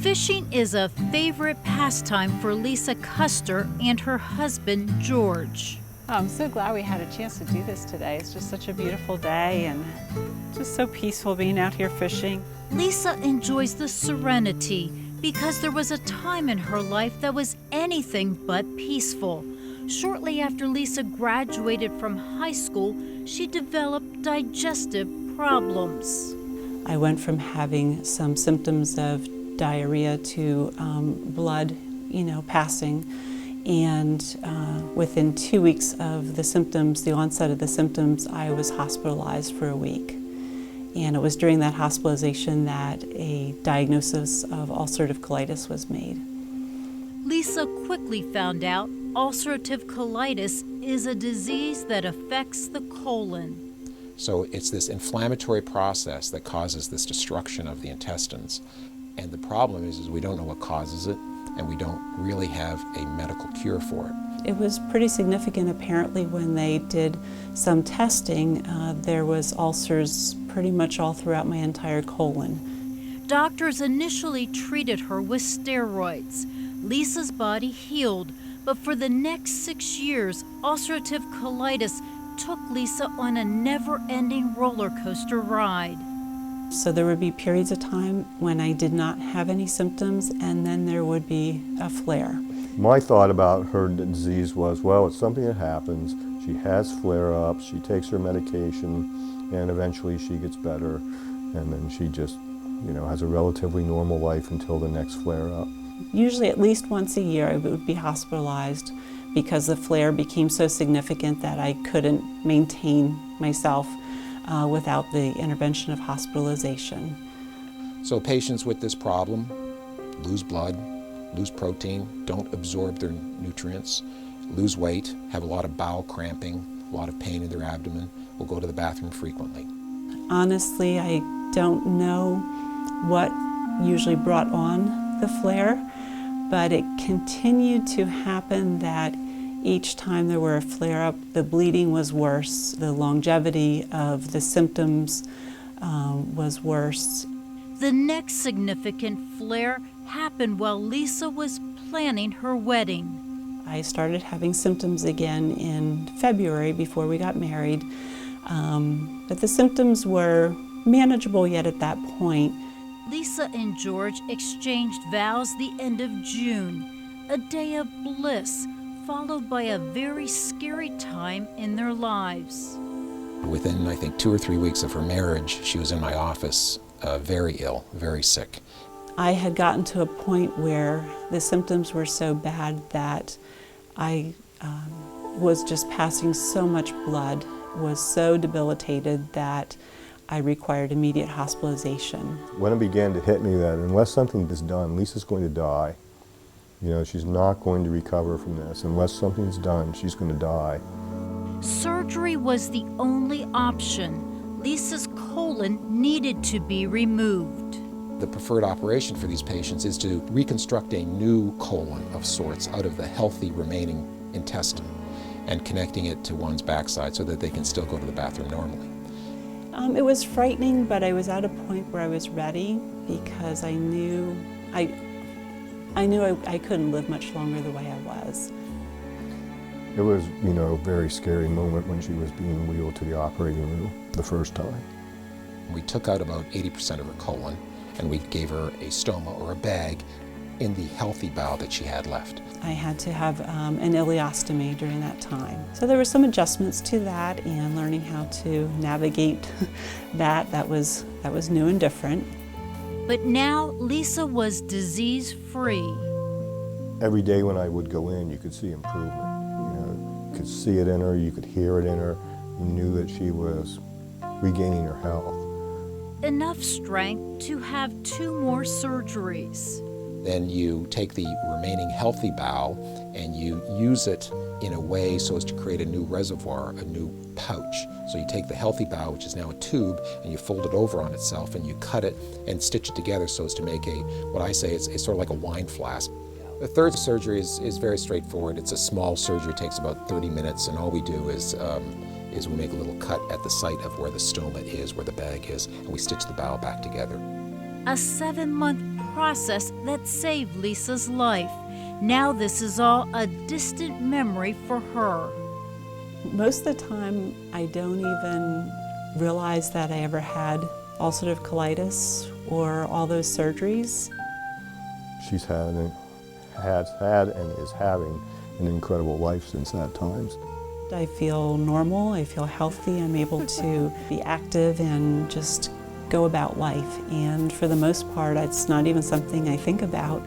Fishing is a favorite pastime for Lisa Custer and her husband, George. I'm so glad we had a chance to do this today. It's just such a beautiful day and just so peaceful being out here fishing. Lisa enjoys the serenity because there was a time in her life that was anything but peaceful. Shortly after Lisa graduated from high school, she developed digestive problems. I went from having some symptoms of diarrhea to blood, passing. And within 2 weeks of the onset of the symptoms, I was hospitalized for a week. And it was during that hospitalization that a diagnosis of ulcerative colitis was made. Lisa quickly found out ulcerative colitis is a disease that affects the colon. So it's this inflammatory process that causes this destruction of the intestines. And the problem is we don't know what causes it, and we don't really have a medical cure for it. It was pretty significant apparently when they did some testing. There was ulcers pretty much all throughout my entire colon. Doctors initially treated her with steroids. Lisa's body healed, but for the next 6 years, ulcerative colitis took Lisa on a never-ending roller coaster ride. So there would be periods of time when I did not have any symptoms, and then there would be a flare. My thought about her disease was, well, it's something that happens. She has flare-ups, she takes her medication, and eventually she gets better, and then she just, has a relatively normal life until the next flare-up. Usually at least once a year I would be hospitalized because the flare became so significant that I couldn't maintain myself without the intervention of hospitalization. So patients with this problem lose blood, lose protein, don't absorb their nutrients, lose weight, have a lot of bowel cramping, a lot of pain in their abdomen, will go to the bathroom frequently. Honestly, I don't know what usually brought on the flare, but it continued to happen that each time there were a flare-up, the bleeding was worse, the longevity of the symptoms was worse. The next significant flare happened while Lisa was planning her wedding. I started having symptoms again in February before we got married, but the symptoms were manageable yet at that point. Lisa and George exchanged vows the end of June, a day of bliss, followed by a very scary time in their lives. Within, I think, 2 or 3 weeks of her marriage, she was in my office, very ill, very sick. I had gotten to a point where the symptoms were so bad that I was just passing so much blood, was so debilitated that I required immediate hospitalization. When it began to hit me that unless something is done, Lisa's going to die. She's not going to recover from this. Unless something's done, she's going to die. Surgery was the only option. Lisa's colon needed to be removed. The preferred operation for these patients is to reconstruct a new colon of sorts out of the healthy remaining intestine and connecting it to one's backside so that they can still go to the bathroom normally. It was frightening, but I was at a point where I was ready because I knew I couldn't live much longer the way I was. It was, a very scary moment when she was being wheeled to the operating room the first time. We took out about 80% of her colon, and we gave her a stoma or a bag in the healthy bowel that she had left. I had to have an ileostomy during that time. So there were some adjustments to that and learning how to navigate that. That was new and different. But now Lisa was disease-free. Every day when I would go in, you could see improvement. You could see it in her, you could hear it in her. You knew that she was regaining her health. Enough strength to have 2 more surgeries. Then you take the remaining healthy bowel and you use it in a way so as to create a new reservoir, a new pouch. So you take the healthy bowel, which is now a tube, and you fold it over on itself and you cut it and stitch it together so as to make what I say is sort of like a wine flask. The third surgery is very straightforward. It's a small surgery, it takes about 30 minutes, and all we do is we make a little cut at the site of where the stoma is, where the bag is, and we stitch the bowel back together. A 7-month process that saved Lisa's life. Now this is all a distant memory for her. Most of the time, I don't even realize that I ever had ulcerative colitis or all those surgeries. She's has had and is having an incredible life since that time. I feel normal, I feel healthy, I'm able to be active and just go about life. And for the most part, it's not even something I think about.